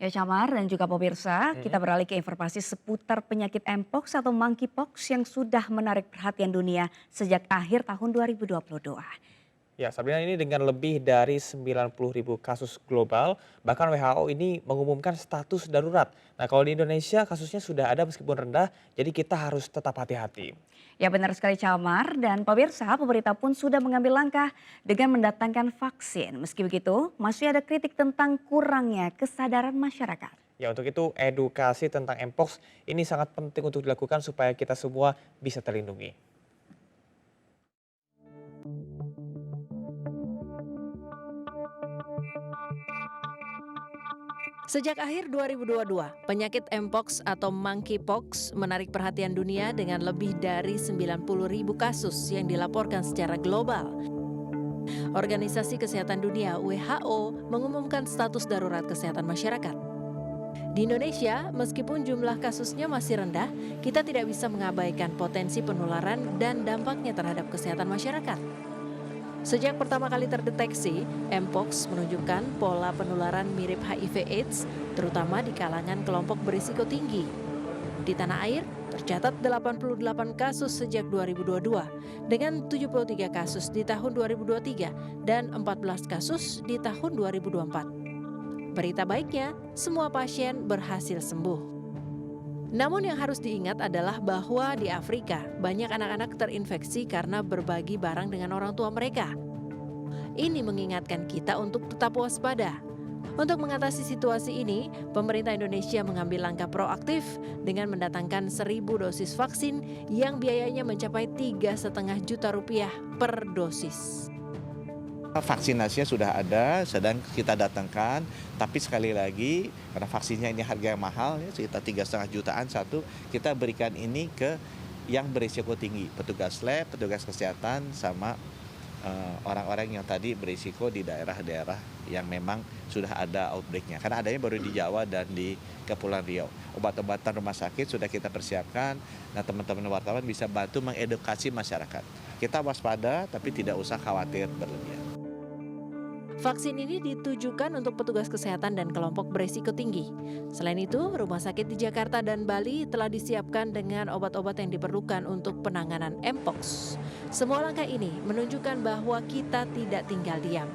Ya Camar dan juga pemirsa, kita Mhm. beralih ke informasi seputar penyakit Mpox atau Monkeypox yang sudah menarik perhatian dunia sejak akhir tahun 2022. Ya, Sabrina ini dengan lebih dari 90.000 kasus global, bahkan WHO ini mengumumkan status darurat. Nah, kalau di Indonesia kasusnya sudah ada meskipun rendah, jadi kita harus tetap hati-hati. Ya benar sekali Camar dan pemirsa, pemerintah pun sudah mengambil langkah dengan mendatangkan vaksin. Meski begitu, masih ada kritik tentang kurangnya kesadaran masyarakat. Ya, untuk itu edukasi tentang Mpox ini sangat penting untuk dilakukan supaya kita semua bisa terlindungi. Sejak akhir 2022, penyakit Mpox atau Monkeypox menarik perhatian dunia dengan lebih dari 90.000 kasus yang dilaporkan secara global. Organisasi Kesehatan Dunia WHO mengumumkan status darurat kesehatan masyarakat. Di Indonesia, meskipun jumlah kasusnya masih rendah, kita tidak bisa mengabaikan potensi penularan dan dampaknya terhadap kesehatan masyarakat. Sejak pertama kali terdeteksi, Mpox menunjukkan pola penularan mirip HIV/AIDS, terutama di kalangan kelompok berisiko tinggi. Di tanah air, tercatat 88 kasus sejak 2022, dengan 73 kasus di tahun 2023 dan 14 kasus di tahun 2024. Berita baiknya, semua pasien berhasil sembuh. Namun yang harus diingat adalah bahwa di Afrika banyak anak-anak terinfeksi karena berbagi barang dengan orang tua mereka. Ini mengingatkan kita untuk tetap waspada. Untuk mengatasi situasi ini, pemerintah Indonesia mengambil langkah proaktif dengan mendatangkan 1.000 dosis vaksin yang biayanya mencapai 3,5 juta rupiah per dosis. Vaksinasinya sudah ada, sedang kita datangkan, tapi sekali lagi karena vaksinnya ini harga yang mahal, ya, sekitar 3,5 jutaan satu, kita berikan ini ke yang berisiko tinggi, petugas lab, petugas kesehatan, sama orang-orang yang tadi berisiko di daerah-daerah yang memang sudah ada outbreak-nya. Karena adanya baru di Jawa dan di Kepulauan Riau. Obat-obatan rumah sakit sudah kita persiapkan, nah teman-teman wartawan bisa bantu mengedukasi masyarakat. Kita waspada, tapi tidak usah khawatir berlebihan. Vaksin ini ditujukan untuk petugas kesehatan dan kelompok berisiko tinggi. Selain itu, rumah sakit di Jakarta dan Bali telah disiapkan dengan obat-obat yang diperlukan untuk penanganan Mpox. Semua langkah ini menunjukkan bahwa kita tidak tinggal diam.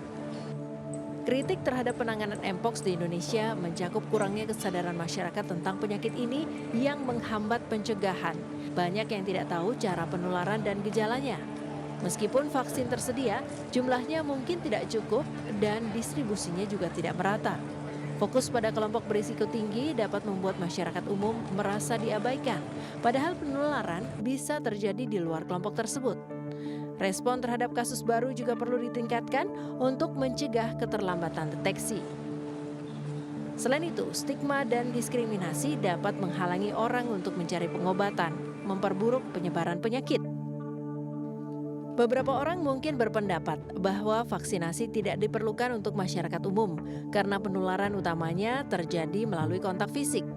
Kritik terhadap penanganan Mpox di Indonesia mencakup kurangnya kesadaran masyarakat tentang penyakit ini yang menghambat pencegahan. Banyak yang tidak tahu cara penularan dan gejalanya. Meskipun vaksin tersedia, jumlahnya mungkin tidak cukup dan distribusinya juga tidak merata. Fokus pada kelompok berisiko tinggi dapat membuat masyarakat umum merasa diabaikan, padahal penularan bisa terjadi di luar kelompok tersebut. Respon terhadap kasus baru juga perlu ditingkatkan untuk mencegah keterlambatan deteksi. Selain itu, stigma dan diskriminasi dapat menghalangi orang untuk mencari pengobatan, memperburuk penyebaran penyakit. Beberapa orang mungkin berpendapat bahwa vaksinasi tidak diperlukan untuk masyarakat umum karena penularan utamanya terjadi melalui kontak fisik.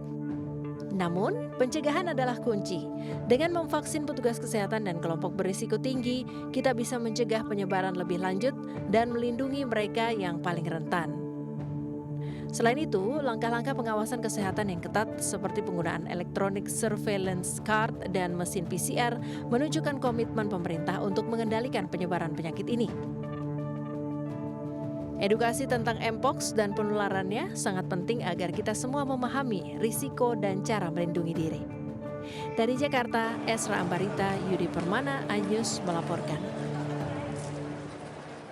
Namun, pencegahan adalah kunci. Dengan memvaksin petugas kesehatan dan kelompok berisiko tinggi, kita bisa mencegah penyebaran lebih lanjut dan melindungi mereka yang paling rentan. Selain itu, langkah-langkah pengawasan kesehatan yang ketat seperti penggunaan electronic surveillance card dan mesin PCR menunjukkan komitmen pemerintah untuk mengendalikan penyebaran penyakit ini. Edukasi tentang Mpox dan penularannya sangat penting agar kita semua memahami risiko dan cara melindungi diri. Dari Jakarta, Esra Ambarita, Yudi Permana, iNews melaporkan.